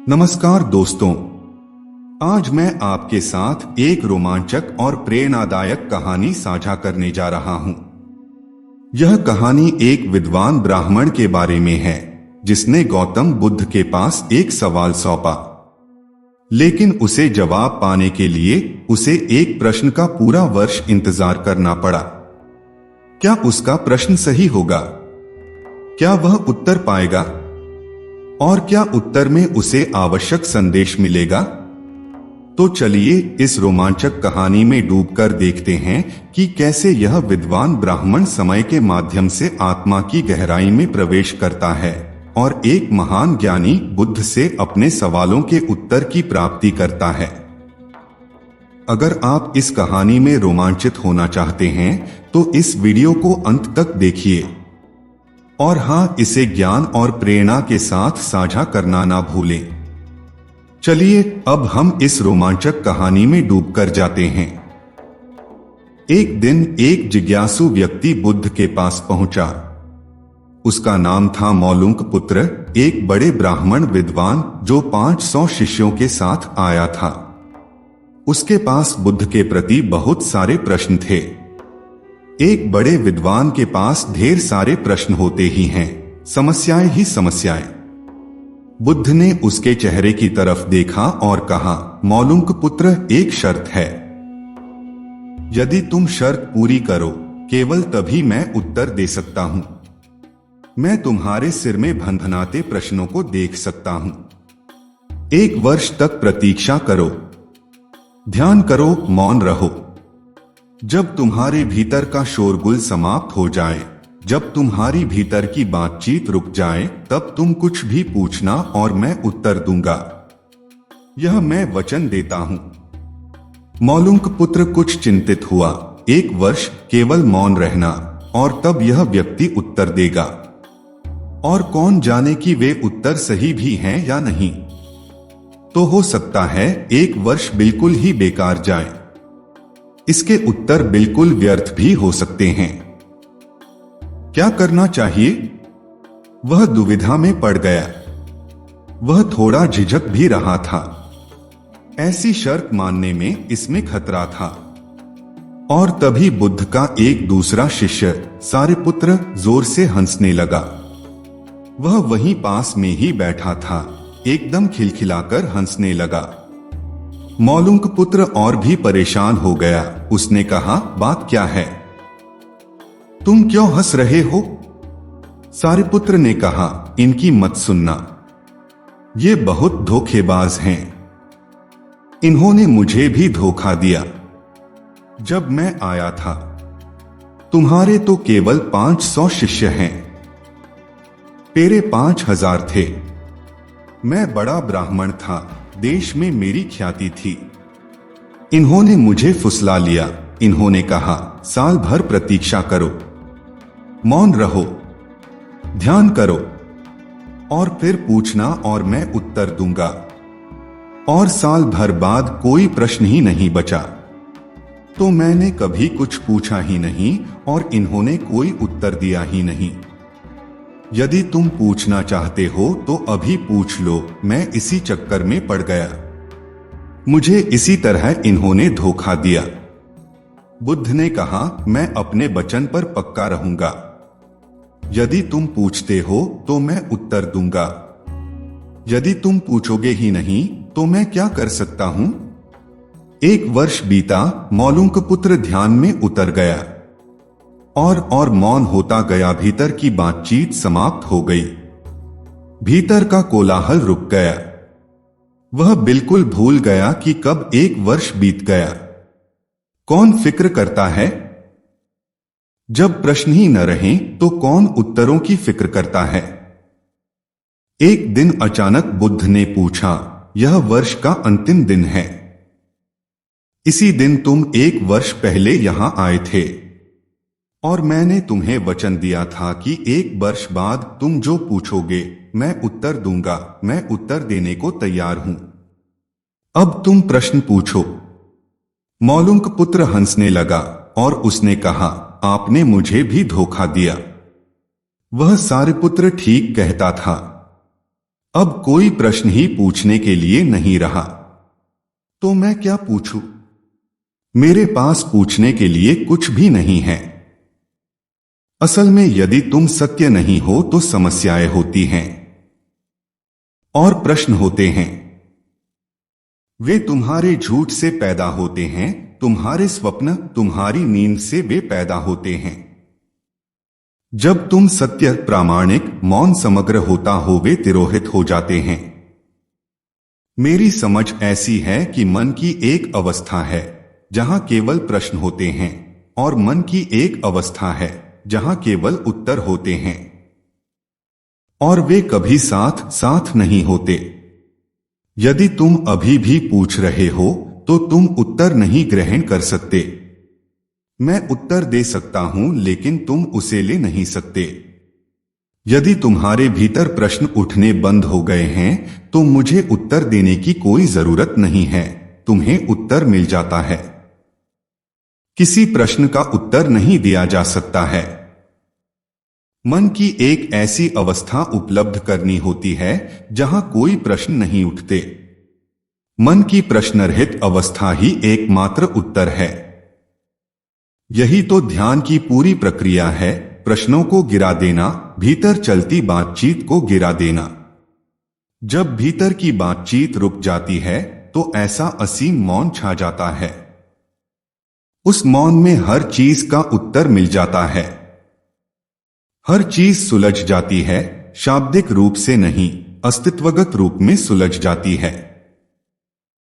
नमस्कार दोस्तों, आज मैं आपके साथ एक रोमांचक और प्रेरणादायक कहानी साझा करने जा रहा हूं। यह कहानी एक विद्वान ब्राह्मण के बारे में है जिसने गौतम बुद्ध के पास एक सवाल सौंपा, लेकिन उसे जवाब पाने के लिए उसे एक प्रश्न का पूरा वर्ष इंतजार करना पड़ा। क्या उसका प्रश्न सही होगा? क्या वह उत्तर पाएगा? और क्या उत्तर में उसे आवश्यक संदेश मिलेगा? तो चलिए इस रोमांचक कहानी में डूबकर देखते हैं कि कैसे यह विद्वान ब्राह्मण समय के माध्यम से आत्मा की गहराई में प्रवेश करता है और एक महान ज्ञानी बुद्ध से अपने सवालों के उत्तर की प्राप्ति करता है। अगर आप इस कहानी में रोमांचित होना चाहते हैं तो इस वीडियो को अंत तक देखिए और हाँ, इसे ज्ञान और प्रेरणा के साथ साझा करना ना भूलें। चलिए अब हम इस रोमांचक कहानी में डूबकर जाते हैं। एक दिन एक जिज्ञासु व्यक्ति बुद्ध के पास पहुंचा। उसका नाम था मौलुंक पुत्र, एक बड़े ब्राह्मण विद्वान जो 500 शिष्यों के साथ आया था। उसके पास बुद्ध के प्रति बहुत सारे प्रश्न थे। एक बड़े विद्वान के पास ढेर सारे प्रश्न होते ही हैं, समस्याएं ही समस्याएं। बुद्ध ने उसके चेहरे की तरफ देखा और कहा, मौलुंक पुत्र, एक शर्त है। यदि तुम शर्त पूरी करो, केवल तभी मैं उत्तर दे सकता हूं। मैं तुम्हारे सिर में भनभनाते प्रश्नों को देख सकता हूं। 1 वर्ष तक प्रतीक्षा करो, ध्यान करो, मौन रहो। जब तुम्हारे भीतर का शोरगुल समाप्त हो जाए, जब तुम्हारी भीतर की बातचीत रुक जाए, तब तुम कुछ भी पूछना और मैं उत्तर दूंगा। यह मैं वचन देता हूं। मौलुंक पुत्र कुछ चिंतित हुआ। 1 वर्ष केवल मौन रहना और तब यह व्यक्ति उत्तर देगा। और कौन जाने कि वे उत्तर सही भी हैं या नहीं। तो हो सकता है 1 वर्ष बिल्कुल ही बेकार जाए। इसके उत्तर बिल्कुल व्यर्थ भी हो सकते हैं। क्या करना चाहिए? वह दुविधा में पड़ गया। वह थोड़ा झिझक भी रहा था। ऐसी शर्त मानने में इसमें खतरा था। और तभी बुद्ध का एक दूसरा शिष्य सारिपुत्र जोर से हंसने लगा। वह वहीं पास में ही बैठा था, एकदम खिलखिलाकर हंसने लगा। मौलुंक पुत्र और भी परेशान हो गया। उसने कहा, बात क्या है? तुम क्यों हंस रहे हो? सारिपुत्र ने कहा, इनकी मत सुनना। ये बहुत धोखेबाज हैं। इन्होंने मुझे भी धोखा दिया। जब मैं आया था, तुम्हारे तो केवल 500 शिष्य हैं, मेरे 5000 थे। मैं बड़ा ब्राह्मण था, देश में मेरी ख्याति थी। इन्होंने मुझे फुसला लिया। इन्होंने कहा, साल भर प्रतीक्षा करो, मौन रहो, ध्यान करो और फिर पूछना और मैं उत्तर दूंगा। और साल भर बाद कोई प्रश्न ही नहीं बचा। तो मैंने कभी कुछ पूछा ही नहीं और इन्होंने कोई उत्तर दिया ही नहीं। यदि तुम पूछना चाहते हो तो अभी पूछ लो। मैं इसी चक्कर में पड़ गया। मुझे इसी तरह इन्होंने धोखा दिया। बुद्ध ने कहा, मैं अपने वचन पर पक्का रहूंगा। यदि तुम पूछते हो तो मैं उत्तर दूंगा। यदि तुम पूछोगे ही नहीं तो मैं क्या कर सकता हूं? 1 वर्ष बीता। मौलुंक पुत्र ध्यान में उतर गया और मौन होता गया। भीतर की बातचीत समाप्त हो गई। भीतर का कोलाहल रुक गया। वह बिल्कुल भूल गया कि कब 1 वर्ष बीत गया। कौन फिक्र करता है? जब प्रश्न ही न रहें तो कौन उत्तरों की फिक्र करता है? एक दिन अचानक बुद्ध ने पूछा, यह वर्ष का अंतिम दिन है। इसी दिन तुम 1 वर्ष पहले यहां आए थे और मैंने तुम्हें वचन दिया था कि 1 वर्ष बाद तुम जो पूछोगे मैं उत्तर दूंगा। मैं उत्तर देने को तैयार हूं। अब तुम प्रश्न पूछो। मौलुंक पुत्र हंसने लगा और उसने कहा, आपने मुझे भी धोखा दिया। वह सारिपुत्र ठीक कहता था। अब कोई प्रश्न ही पूछने के लिए नहीं रहा। तो मैं क्या पूछूं? मेरे पास पूछने के लिए कुछ भी नहीं है। असल में यदि तुम सत्य नहीं हो तो समस्याएं होती हैं और प्रश्न होते हैं। वे तुम्हारे झूठ से पैदा होते हैं, तुम्हारे स्वप्न, तुम्हारी नींद से वे पैदा होते हैं। जब तुम सत्य, प्रामाणिक, मौन, समग्र होता हो वे तिरोहित हो जाते हैं। मेरी समझ ऐसी है कि मन की एक अवस्था है जहां केवल प्रश्न होते हैं और मन की एक अवस्था है जहां केवल उत्तर होते हैं, और वे कभी साथ साथ नहीं होते। यदि तुम अभी भी पूछ रहे हो तो तुम उत्तर नहीं ग्रहण कर सकते। मैं उत्तर दे सकता हूं लेकिन तुम उसे ले नहीं सकते। यदि तुम्हारे भीतर प्रश्न उठने बंद हो गए हैं तो मुझे उत्तर देने की कोई जरूरत नहीं है, तुम्हें उत्तर मिल जाता है। किसी प्रश्न का उत्तर नहीं दिया जा सकता है। मन की एक ऐसी अवस्था उपलब्ध करनी होती है जहां कोई प्रश्न नहीं उठते। मन की प्रश्नरहित अवस्था ही एकमात्र उत्तर है। यही तो ध्यान की पूरी प्रक्रिया है, प्रश्नों को गिरा देना, भीतर चलती बातचीत को गिरा देना। जब भीतर की बातचीत रुक जाती है तो ऐसा असीम मौन छा जाता है। उस मौन में हर चीज का उत्तर मिल जाता है। हर चीज सुलझ जाती है, शाब्दिक रूप से नहीं, अस्तित्वगत रूप में सुलझ जाती है।